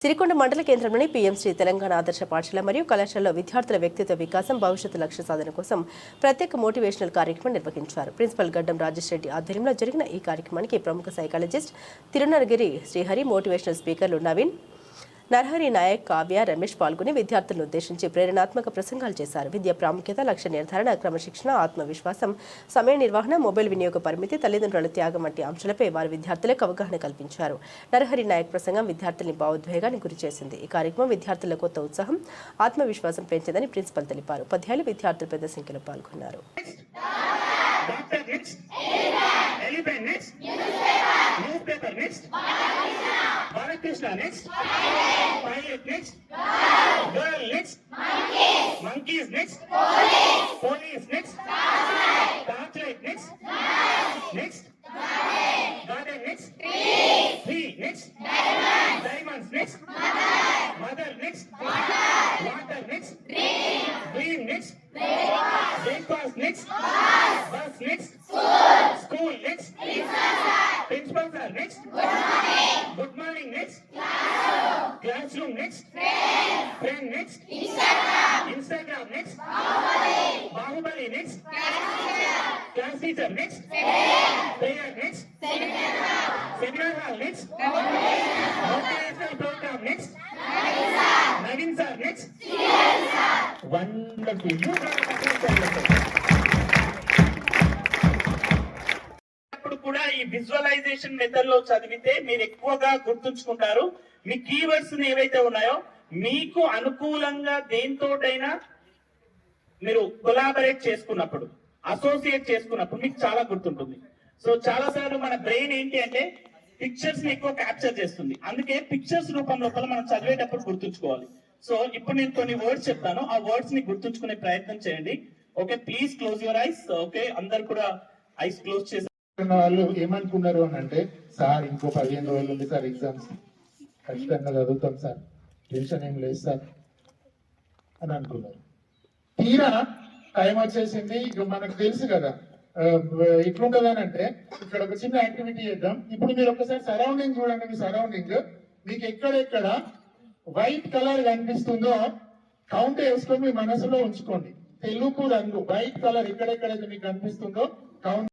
సిరికొండ మండల కేంద్రంలోని పీఎం శ్రీ తెలంగాణ ఆదర్శ పాఠశాల మరియు కళాశాలలో విద్యార్థుల వ్యక్తిత్వ వికాసం భవిష్యత్తు లక్ష్య సాధన కోసం ప్రత్యేక మోటివేషనల్ కార్యక్రమం నిర్వహించారు. ప్రిన్సిపల్ గడ్డం రాజేష్ రెడ్డి ఆధ్వర్యంలో జరిగిన ఈ కార్యక్రమానికి ప్రముఖ సైకాలజిస్ట్ తిరునరగిరి శ్రీహరి, మోటివేషనల్ స్పీకర్లు నవీన్, నరహరి నాయక్, కావ్య, రమేష్ పాల్గొని విద్యార్థులను ఉద్దేశించి ప్రేరణాత్మక ప్రసంగాలు చేశారు. విద్య ప్రాముఖ్యత, లక్ష్య నిర్ధారణ, క్రమశిక్షణ, ఆత్మవిశ్వాసం, సమయ నిర్వహణ, మొబైల్ వినియోగ పరిమితి, తల్లిదండ్రుల త్యాగం వంటి అంశాలపై వారు విద్యార్థులకు అవగాహన కల్పించారు. నరహరి నాయక్ ప్రసంగం విద్యార్థుల్ని భావోద్వేగానికి గురిచేసింది. ఈ కార్యక్రమం విద్యార్థుల కొత్త ఉత్సాహం, ఆత్మవిశ్వాసం పెంచిందని ప్రిన్సిపల్ తెలిపారు. ఉపాధ్యాయులు, విద్యార్థులు పెద్ద సంఖ్యలో పాల్గొన్నారు. Krishna next, pilot next, girl next, monkeys next, police next, torchlight next, next, garden next, tree next, diamonds next, mother next, water next, dream next, breakfast next, bus next, school next, principal sir next, good morning next, classroom next, friend next, Instagram next, Bahubali next, class teacher next, prayer next, seminar hall next, motivational program next, Navin sir next, wonderful. కూడా ఈ visualisation method లో చదివితే మీరు ఎక్కువగా గుర్తుంచుకుంటారు. మీ keywords ఏవైతే ఉన్నాయో మీకు అనుకూలంగా దేంతోటైనా మీరు కొలాబరేట్ చేసుకున్నప్పుడు, అసోసియేట్ చేసుకున్నప్పుడు మీకు చాలా గుర్తుంటుంది. సో చాలా సార్లు మన బ్రెయిన్ ఏంటి అంటే పిక్చర్స్ ని ఎక్కువ క్యాప్చర్ చేస్తుంది. అందుకే పిక్చర్స్ రూపం లోపల మనం చదివేటప్పుడు గుర్తుంచుకోవాలి. సో ఇప్పుడు నేను కొన్ని వర్డ్స్ చెప్తాను, ఆ వర్డ్స్ ని గుర్తుంచుకునే ప్రయత్నం చేయండి. Okay, please close your eyes. Okay, అందరు కూడా ఐస్ క్లోజ్ చేసి వాళ్ళు ఏమనుకున్నారు అని అంటే, సార్ ఇంకో 15 రోజులు ఉంది సార్ ఎగ్జామ్స్, ఖచ్చితంగా చదువుతాం సార్, టెన్షన్ ఏం లేదు సార్ అని అనుకున్నారు. తీరా టైం వచ్చేసింది. ఇక మనకు తెలుసు కదా ఎట్లుంటది అని అంటే, ఇక్కడ ఒక చిన్న యాక్టివిటీ చేద్దాం. ఇప్పుడు మీరు ఒకసారి సరౌండింగ్ చూడండి. మీ సరౌండింగ్ మీకు ఎక్కడెక్కడ వైట్ కలర్ కనిపిస్తుందో కౌంట్ వేసుకొని మీ మనసులో ఉంచుకోండి. తెలుపు రంగు వైట్ కలర్ ఎక్కడెక్కడైతే మీకు కనిపిస్తుందో కౌంట్